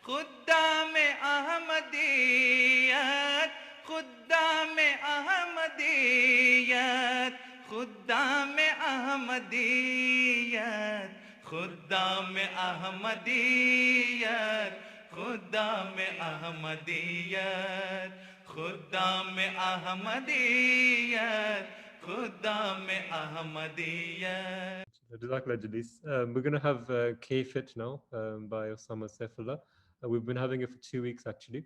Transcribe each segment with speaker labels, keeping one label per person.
Speaker 1: खुद्दाम Ahmadiyyat, खुद्दाम Ahmadiyyat, खुद्दाम Ahmadiyyat, खुद्दाम Ahmadiyyat, खुद्दाम Ahmadiyyat, खुद्दाम Ahmadiyyat, खुद्दाम Ahmadiyyat.
Speaker 2: Jazakallah, Jalis. We're going to have Kfit now by Osama Saifullah. We've been having it for 2 weeks actually.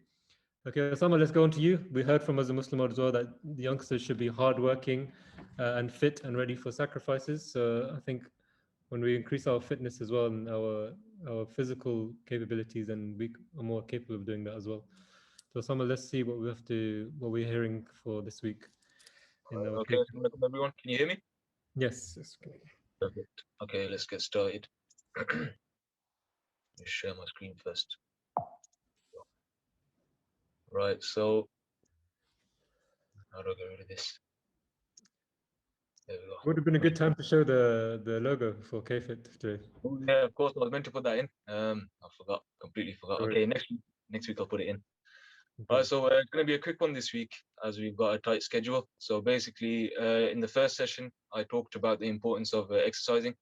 Speaker 2: Okay, Osama, let's go on to you. We heard from as a Muslim as well that the youngsters should be hardworking and fit and ready for sacrifices. So I think when we increase our fitness as well and our physical capabilities, then we are more capable of doing that as well. So Osama, let's see what we're hearing for this week.
Speaker 3: Okay, welcome everyone. Can you hear me?
Speaker 2: Yes. Okay.
Speaker 3: Perfect. Okay, let's get started. Let's share my screen first. Right, so how do I get rid of this? There we go.
Speaker 2: Would have been a good time to show the logo for Kfit today.
Speaker 3: Oh, yeah, of course, I was meant to put that in. I forgot, completely forgot.
Speaker 2: Right.
Speaker 3: Okay, next week I'll put it in. Right, so it's going to be a quick one this week as we've got a tight schedule. So basically, in the first session, I talked about the importance of exercising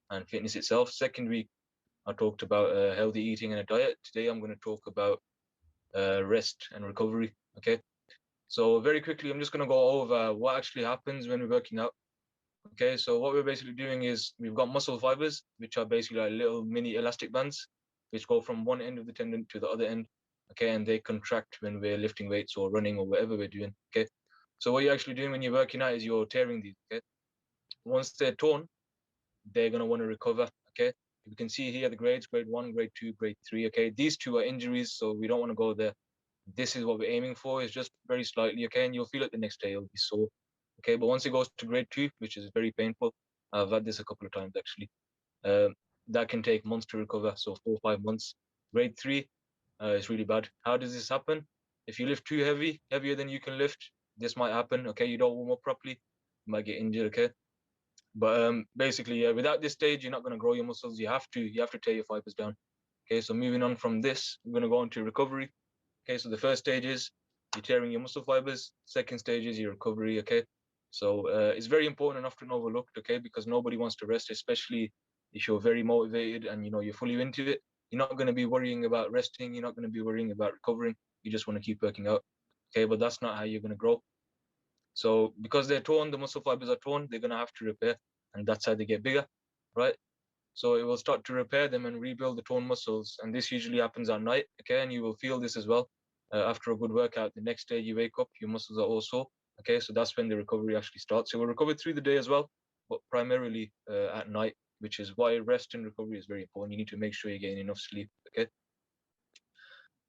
Speaker 3: and fitness itself. Second week, I talked about healthy eating and a diet. Today, I'm going to talk about rest and recovery. Okay, so very quickly, I'm just going to go over what actually happens when we're working out. Okay, so what we're basically doing is we've got muscle fibers, which are basically like little mini elastic bands, which go from one end of the tendon to the other end. Okay, and they contract when we're lifting weights or running or whatever we're doing. Okay, so what you're actually doing when you're working out is you're tearing these. Okay, once they're torn, they're going to want to recover. Okay, you can see here the grades: grade 1, grade 2, grade 3. Okay, these two are injuries, so we don't want to go there. This is what we're aiming for, is just very slightly. Okay, and you'll feel it the next day, it'll be sore. Okay, but once it goes to grade 2, which is very painful, I've had this a couple of times actually, that can take months to recover, so 4 or 5 months. Grade 3 is really bad. How does this happen? If you lift too heavy, heavier than you can lift, this might happen. Okay, you don't warm up properly, you might get injured. Okay, but basically, without this stage, you're not going to grow your muscles. You have to tear your fibers down. Okay, so moving on from this, we're going to go into recovery. Okay, so the first stage is you're tearing your muscle fibers. Second stage is your recovery. Okay, so it's very important and often overlooked. Okay, because nobody wants to rest, especially if you're very motivated and you're fully into it. You're not going to be worrying about resting. You're not going to be worrying about recovering. You just want to keep working out. Okay, but that's not how you're going to grow. So because they're torn, the muscle fibers are torn, they're going to have to repair, and that's how they get bigger, right? So it will start to repair them and rebuild the torn muscles, and this usually happens at night. Okay, and you will feel this as well after a good workout. The next day you wake up, your muscles are all sore. Okay, so that's when the recovery actually starts. So we'll recover through the day as well, but primarily at night, which is why rest and recovery is very important. You need to make sure you're getting enough sleep. Okay,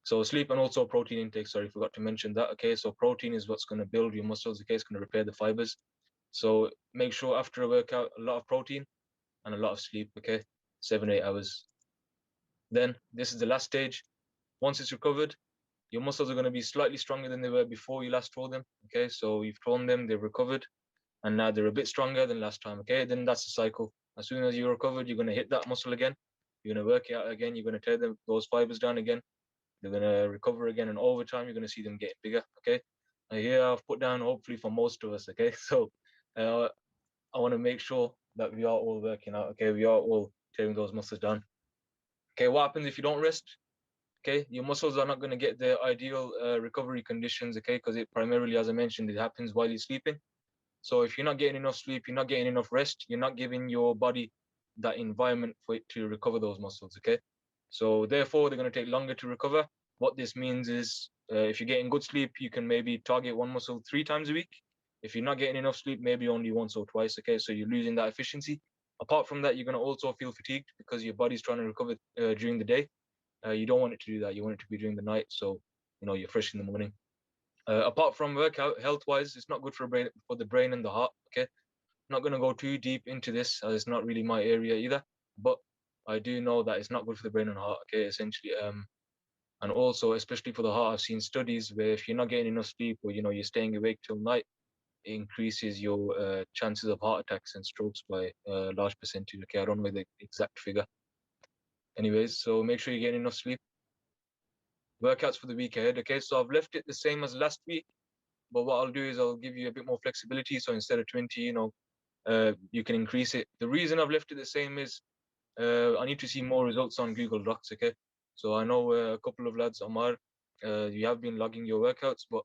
Speaker 3: so sleep and also protein intake. Sorry, forgot to mention that. Okay, so protein is what's going to build your muscles. Okay, it's going to repair the fibers. So make sure after a workout, a lot of protein and a lot of sleep. Okay, 7-8 hours. Then this is the last stage. Once it's recovered, your muscles are going to be slightly stronger than they were before you last tore them. Okay, so you've torn them, they've recovered, and now they're a bit stronger than last time. Okay, then that's the cycle. As soon as you're recovered, you're going to hit that muscle again. You're going to work it out again. You're going to tear those fibers down again. They're going to recover again, and over time, you're going to see them getting bigger. Okay, here I've put down hopefully for most of us. Okay, so I want to make sure that we are all working out. Okay, we are all tearing those muscles down. Okay, what happens if you don't rest? Okay, your muscles are not going to get the ideal recovery conditions. Okay, because it primarily, as I mentioned, it happens while you're sleeping. So if you're not getting enough sleep, you're not getting enough rest, you're not giving your body that environment for it to recover those muscles. Okay, so therefore they're going to take longer to recover. What this means is if you're getting good sleep, you can maybe target one muscle 3 times a week. If you're not getting enough sleep, maybe only once or twice. Okay, so you're losing that efficiency. Apart from that, you're going to also feel fatigued because your body's trying to recover during the day. You don't want it to do that. You want it to be during the night, so you're fresh in the morning. Apart from workout, health-wise, it's not good for the brain and the heart. Okay, I'm not going to go too deep into this as it's not really my area either. But I do know that it's not good for the brain and heart. Okay, essentially, and also especially for the heart, I've seen studies where if you're not getting enough sleep or you're staying awake till night, it increases your chances of heart attacks and strokes by a large percentage. Okay, I don't know the exact figure. Anyways, so make sure you're getting enough sleep. workouts for the week ahead. Okay, so I've left it the same as last week, but what I'll do is I'll give you a bit more flexibility. So instead of 20, you can increase it. The reason I've left it the same is I need to see more results on Google Docs. Okay, so I know a couple of lads, Omar, you have been logging your workouts, but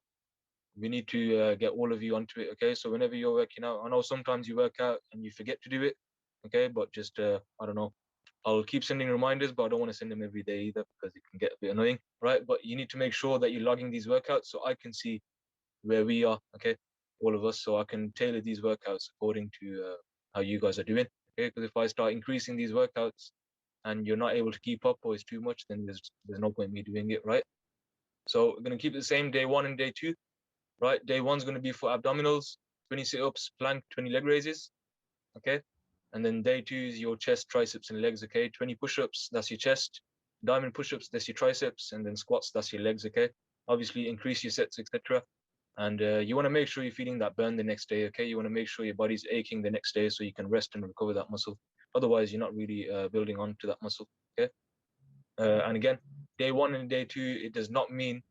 Speaker 3: we need to get all of you onto it. Okay, so whenever you're working out, I know sometimes you work out and you forget to do it. Okay, but just I don't know. I'll keep sending reminders, but I don't want to send them every day either because it can get a bit annoying, right? But you need to make sure that you're logging these workouts so I can see where we are, okay, all of us, so I can tailor these workouts according to how you guys are doing, okay? Because if I start increasing these workouts and you're not able to keep up or it's too much, then there's no point in me doing it, right? So we're gonna keep it the same day 1 and day 2, right? Day 1's gonna be for abdominals, 20 sit-ups, plank, 20 leg raises, okay? And then day 2 is your chest, triceps, and legs, okay? 20 push-ups, that's your chest. Diamond push-ups, that's your triceps, and then squats, that's your legs, okay? Obviously, increase your sets, etc. And you want to make sure you're feeling that burn the next day, okay? You want to make sure your body's aching the next day so you can rest and recover that muscle. Otherwise, you're not really building onto that muscle, okay? And again, day 1 and day 2, it does not mean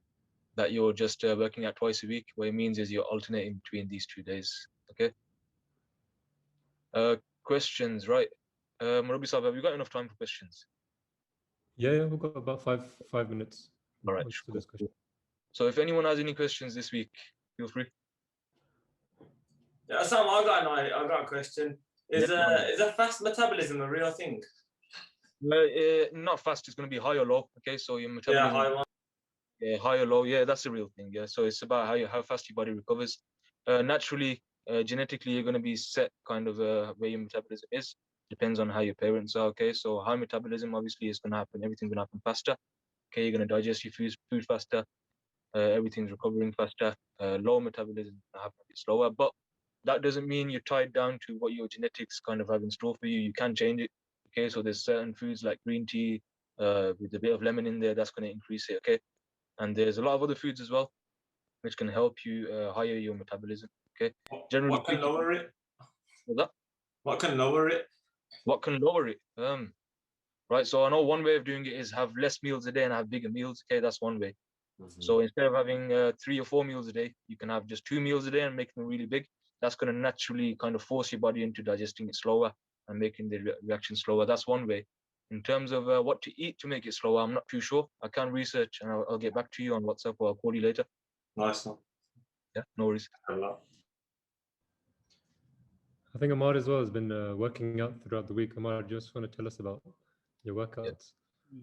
Speaker 3: that you're just working out twice a week. What it means is you're alternating between these 2 days, okay? Questions, right? Rabbi Saab, have you got enough time for questions?
Speaker 2: Yeah, we've got about five minutes.
Speaker 3: All right,
Speaker 2: Answer
Speaker 3: cool,
Speaker 2: this question.
Speaker 3: cool. So if anyone has any questions this week, feel free.
Speaker 4: Yeah, Sam, I got a question. Is a fast metabolism a real thing?
Speaker 3: Not fast, it's going to be high or low, okay? So your metabolism,
Speaker 4: high one.
Speaker 3: Yeah, high or low, yeah, that's the real thing. Yeah, so it's about how fast your body recovers. Naturally, genetically, you're going to be set kind of where your metabolism is. Depends on how your parents are. Okay, so high metabolism obviously is going to happen. Everything's going to happen faster. Okay, you're going to digest your food faster. Everything's recovering faster. Low metabolism is going to happen a bit slower, but that doesn't mean you're tied down to what your genetics kind of have in store for you. You can change it. Okay, so there's certain foods like green tea with a bit of lemon in there that's going to increase it. Okay. And there's a lot of other foods as well, which can help you higher your metabolism. Okay. Generally,
Speaker 4: what can lower it?
Speaker 3: That?
Speaker 4: What can lower it?
Speaker 3: What can lower it? Right. So I know one way of doing it is have less meals a day and have bigger meals. Okay, that's one way. So instead of having 3 or 4 meals a day, you can have just 2 meals a day and make them really big. That's going to naturally kind of force your body into digesting it slower and making the reaction slower. That's one way. In terms of what to eat to make it slower, I'm not too sure. I can research and I'll get back to you on WhatsApp or I'll call you later.
Speaker 4: Nice one.
Speaker 3: Yeah, no worries.
Speaker 2: I think Amar as well has been working out throughout the week. Amar, do you just want to tell us about your workouts?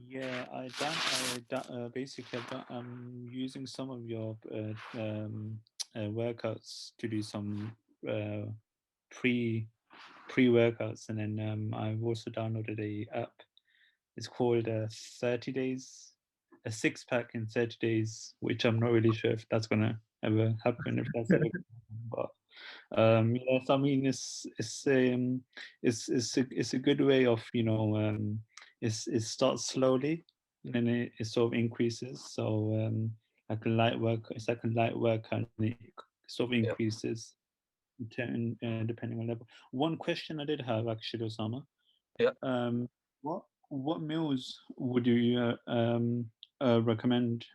Speaker 5: Yeah, basically I'm using some of your workouts to do some pre-workouts, and then I've also downloaded a app. It's called 30 days, a 6-pack in 30 days, which I'm not really sure if that's gonna ever happen, if that's ever gonna happen, but yes, I mean it's a good way of it starts slowly and then it sort of increases. So like a light work, it's like a light workout and it sort of increases depending on level. One question I did have actually, Osama.
Speaker 3: Yeah.
Speaker 5: What meals would you recommend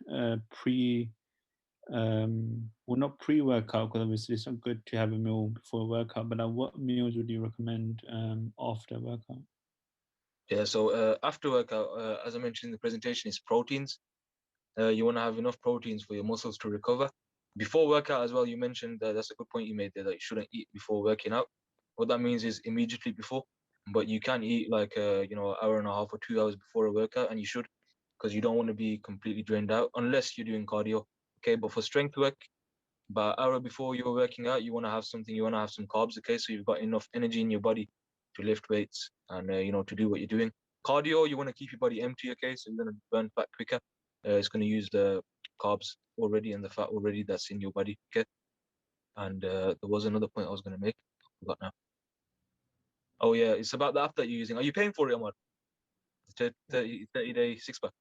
Speaker 5: well, not pre-workout, because obviously it's not good to have a meal before a workout, but what meals would you recommend after workout?
Speaker 3: Yeah, so after workout, as I mentioned in the presentation, is proteins. You want to have enough proteins for your muscles to recover. Before workout as well, you mentioned that's a good point you made there, that you shouldn't eat before working out. What that means is immediately before, but you can eat like an hour and a half or 2 hours before a workout, and you should, because you don't want to be completely drained out unless you're doing cardio. Okay, but for strength work, about an hour before you're working out, you want to have something. You want to have some carbs. Okay, so you've got enough energy in your body to lift weights and to do what you're doing. Cardio, you want to keep your body empty. Okay, so you're going to burn fat quicker. It's going to use the carbs already and the fat already that's in your body. Okay, and there was another point I was going to make. I forgot now. Oh yeah, it's about the app that you're using. Are you paying for it, Amar? 30-day 6-pack.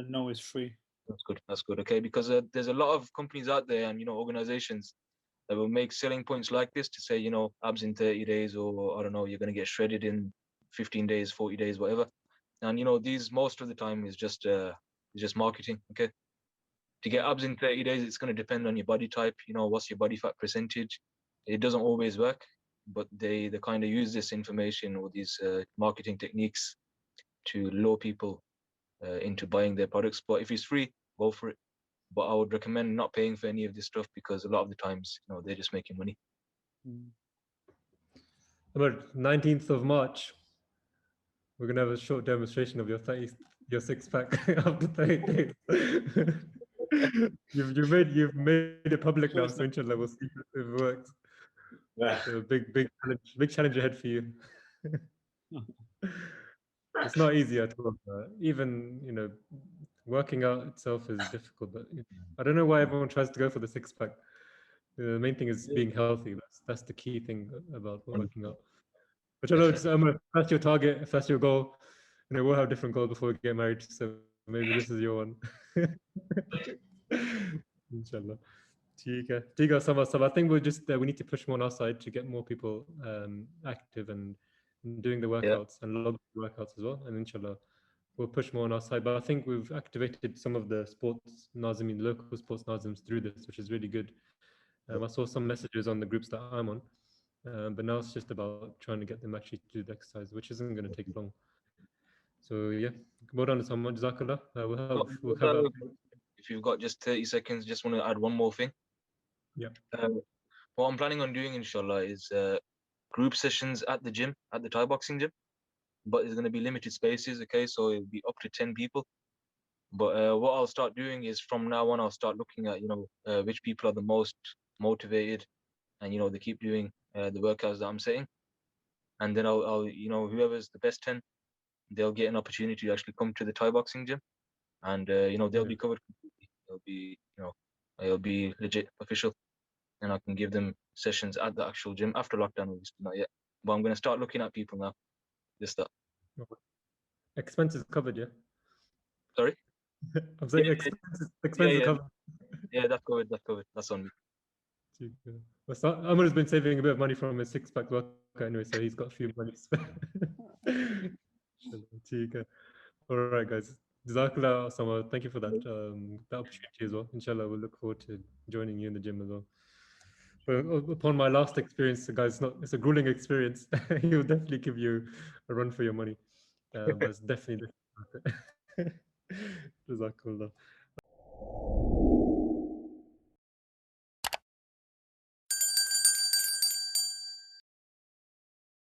Speaker 5: No, it's free.
Speaker 3: That's good. That's good. Okay, because there's a lot of companies out there and organizations that will make selling points like this to say, abs in 30 days, or I don't know, you're going to get shredded in 15 days, 40 days, whatever. And these most of the time is just marketing. Okay, to get abs in 30 days, it's going to depend on your body type. What's your body fat percentage? It doesn't always work, but they kind of use this information or these marketing techniques to lure people into buying their products. But if it's free, go for it. But I would recommend not paying for any of this stuff, because a lot of the times, they're just making money.
Speaker 2: About 19th of March, we're gonna have a short demonstration of your six pack after 30 days. you've made it public now, so inshallah we'll see if it works. So big challenge ahead for you. It's not easy at all. Even working out itself is difficult, but I don't know why everyone tries to go for the six pack. The main thing is being healthy. That's the key thing about working out. But if that's your target, if that's your goal, we'll have different goals before we get married. So maybe this is your one. Inshallah. ठीक है Sama. I think we need to push more on our side to get more people active and doing the workouts and log workouts as well. And inshallah, we'll push more on our side. But I think we've activated some of the sports Nazimin, local sports Nazims through this, which is really good. I saw some messages on the groups that I'm on. But now it's just about trying to get them actually to do the exercise, which isn't going to take long. So yeah, well done, Sama. Jazakallah. We'll have
Speaker 3: if you've got just 30 seconds, just want to add one more thing.
Speaker 2: Yeah.
Speaker 3: What I'm planning on doing, inshallah, is group sessions at the gym, at the Thai boxing gym. But there's going to be limited spaces, okay? So it'll be up to 10 people. But what I'll start doing is from now on, I'll start looking at, which people are the most motivated, and they keep doing the workouts that I'm setting. And then I'll whoever's the best 10, they'll get an opportunity to actually come to the Thai boxing gym, and they'll be covered completely. It'll be legit official, and I can give them sessions at the actual gym after lockdown. Obviously not yet, but I'm going to start looking at people now. Just that.
Speaker 2: Expenses covered, yeah.
Speaker 3: Sorry.
Speaker 2: I'm saying expenses covered.
Speaker 3: Yeah, that's covered. That's on me.
Speaker 2: Amr has been saving a bit of money from his six-pack workout anyway, so he's got a few money to spend. All right, guys. Jazakallah, Sama. Thank you for that opportunity as well. Inshallah, we'll look forward to joining you in the gym as well. But upon my last experience, guys, it's a grueling experience. He will definitely give you a run for your money. But it's definitely Jazakallah.